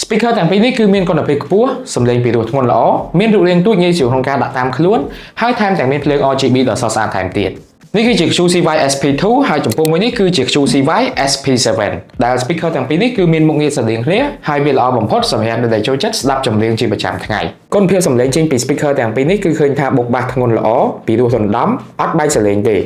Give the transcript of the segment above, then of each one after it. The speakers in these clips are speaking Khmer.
speaker ទាំងពីរនេះគឺមានគុណភាពខ្ពស់សំឡេងពីរោះធ្ងន់ល្អមានរូបរាងទូចងាយស្រួលក្នុងការដាក់តាមខ្លួនហើយថែមទាំងមានភ្លើង RGB ដ៏ស្រស់ស្អាតថែមទៀតនេះគឺជា QCY SP2 ហើយចំពោះមួយនេះគឺជា QCY SP7 ដែល speaker ទាំងពីរនេះគឺមានមុខងារស្រដៀងគ្នាហើយវាល្អបំផុតសម្រាប់អ្នកដែលចូលចិត្តស្ដាប់ចម្រៀងជាប្រចាំថ្ងៃគុណភាពសំឡេងចេញពី speaker ទាំងពីរនេះគឺឃើញថាបុកបាសធ្ងន់ល្អពីរោះរណ្ដំអត់បែកសលេងទេ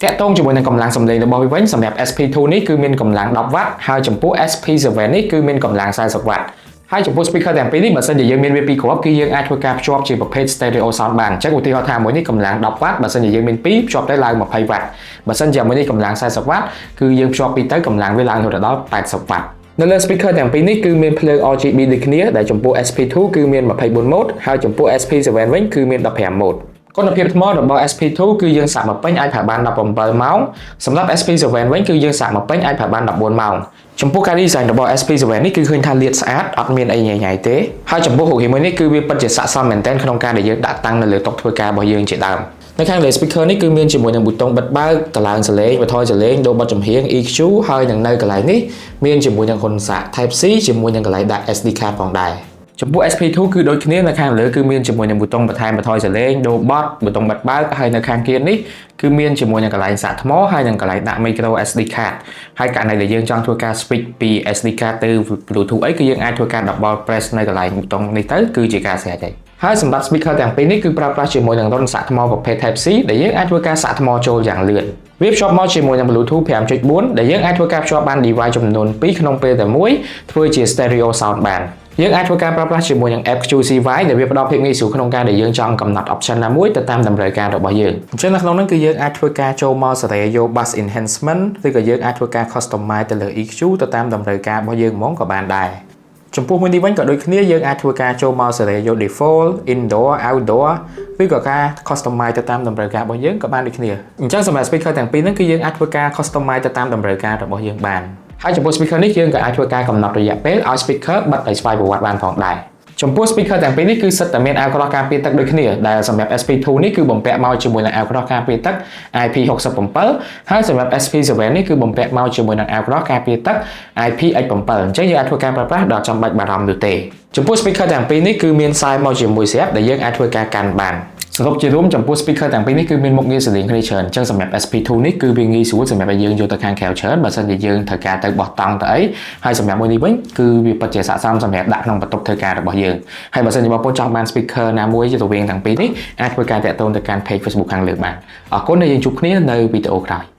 តាក់ទងជាមួយនឹងកម្លាំងសំឡេងរបស់វាវិញសម្រាប់ SP2 នេះគឺមានកម្លាំង10វ៉ាត់ហើយចំពោះ SP7 នេះគឺមានកម្លាំង40វ៉ាត់ហើយចំពោះ speaker ទាំងពីរនេះបើសិនជាយើងមានវាពីរគ្រាប់គឺយើងអាចធ្វើការភ្ជាប់ជាប្រភេទ stereo sound បានអញ្ចឹងឧទាហរណ៍ថាមួយនេះកម្លាំង10វ៉ាត់បើសិនជាយើងមាន2ភ្ជាប់ទៅឡើង20វ៉ាត់បើសិនជាមួយនេះកម្លាំង40វ៉ាត់គឺយើងភ្ជាប់ពីរទៅកម្លាំងវាឡើងទៅដល់80វ៉ាត់នៅលើ speaker ទាំងពីរនេះគឺមានភ្លើង RGB ដូចគ្នាដែលចំពោះ SP2 គឺមាន24 ម៉ូតហើយចំពោះ SP7 វិញគឺមាន15ម៉ូតគុណភាពថ្មរបស់ SP2 គឺយើងសាកមកពេញអាចប្រើបាន17ម៉ោងសម្រាប់ SP7 វិញគឺយើងសាកមកពេញអាចប្រើបាន14ម៉ោងចំពោះការ design របស់ SP7 នេះគឺឃើញថាលាតស្អាតអត់មានអីញ៉ៃៗទេហើយចំពោះរូបរាងមួយនេះគឺវាពិតជាស័ក្តិសមមែនទែនក្នុងការដែលយើងដាក់តាំងនៅលើតុធ្វើការរបស់យើងជាដើមនៅខាងលើ speaker នេះគឺមានជាមួយនឹងប៊ូតុងបិទបើកតម្លើងសលេងបន្ថយសលេងដូរបတ်ចំហៀង EQ ហើយនឹងនៅកន្លែងនេះមានជាមួយនឹងហ៊ុនសាក Type C ជាមួយនឹងកន្លែងដាក់ SD card ផងដែរចំពោះ SP2 គឺដូចគ្នានៅខាងលើគឺមានជាមួយនឹងប៊ូតុងបន្ថែមបន្ថយសលេងដូរបတ်ប៊ូតុងបិទបើកហើយនៅខាងទៀតនេះគឺមានជាមួយនឹងកន្លែងសាកថ្មហើយនឹងកន្លែងដាក់ micro SD card ហើយករណីដែលយើងចង់ធ្វើការ switch ពី SD card ទៅ Bluetooth អីគឺយើងអាចធ្វើការ double press នៅកន្លែងប៊ូតុងនេះទៅគឺជាការស្រេចហើយសម្រាប់ speaker ទាំងពីរនេះគឺប្រើប្រាស់ជាមួយនឹងរន្ធសាកថ្មប្រភេទ Type C ដែលយើងអាចធ្វើការសាកថ្មចូលយ៉ាងលឿនវាភ្ជាប់មកជាមួយនឹង Bluetooth 5.4 ដែលយើងអាចធ្វើការភ្ជាប់បាន device ចំនួន2ក្នុងពេលតែមួយធ្វើជា stereo sound បានយើងអាចធ្វើការប្រើប្រាស់ជាមួយនឹង app QCY ដែលវាផ្ដល់ភាពងាយស្រួលក្នុងការដែលយើងចង់កំណត់ option ណាមួយទៅតាមតម្រូវការរបស់យើងអញ្ចឹងនៅក្នុងនោះគឺយើងអាចធ្វើការចូលមក stereo bass enhancement ឬក៏យើងអាចធ្វើការ customize ទៅលើ EQ ទៅតាមតម្រូវការរបស់យើងហ្មងក៏បានដែរចំពោះមួយនេះវិញក៏ដូចគ្នាយើងអាចធ្វើការចូលមក stereo default indoor outdoor ឬក៏ការ customize ទៅតាមតម្រូវការរបស់យើងក៏បានដូចគ្នាអញ្ចឹងសម្រាប់ speaker ទាំងពីរហ្នឹងគឺយើងអាចធ្វើការ customize ទៅតាមតម្រូវការរបស់យើងបានហើយចំពោះ speaker នេះយើងក៏អាចធ្វើការកំណត់រយៈពេលឲ្យ speaker បិទឲ្យស្វ័យប្រវត្តិបានផងដែរចំពោះ speaker ទាំងពីរនេះគឺសិតតែមានអាវក្រោះការពារទឹកដូចគ្នាដែលសម្រាប់ SP2 នេះគឺបំពាក់មកជាមួយនឹងអាវក្រោះការពារទឹក IP67 ហើយសម្រាប់ SP7 នេះគឺបំពាក់មកជាមួយនឹងអាវក្រោះការពារទឹក IPX7 អញ្ចឹងយើងអាចធ្វើការប្រើប្រាស់ដល់ចាំបាច់បារម្ភនោះទេចំពោះ speaker ទាំងពីរនេះគឺមានខ្សែមកជាមួយស្រាប់ដែលយើងអាចធ្វើការកាន់បានសរុបជារួមចំពោះ speaker ទាំងពីរនេះគឺមានមុខងារសលេងគ្នាច្រើនអញ្ចឹងសម្រាប់ SP2 នេះគឺវាងាយស្រួលសម្រាប់ឲ្យយើងយកទៅខាងក្រៅច្រើនបើសិនជាយើងត្រូវការទៅបោះតង់ទៅអីហើយសម្រាប់មួយនេះវិញគឺវាពិតជាស័ក្តិសមសម្រាប់ដាក់ក្នុងបន្ទប់ធ្វើការរបស់យើងហើយបើសិនជាបងប្អូនចង់បាន speaker ណាមួយជារវាងទាំងពីរនេះអាចធ្វើការតាក់ទងទៅកាន់ page Facebook ខាងលើបានអរគុណដែលយើងជួបគ្នានៅវីដេអូក្រោយ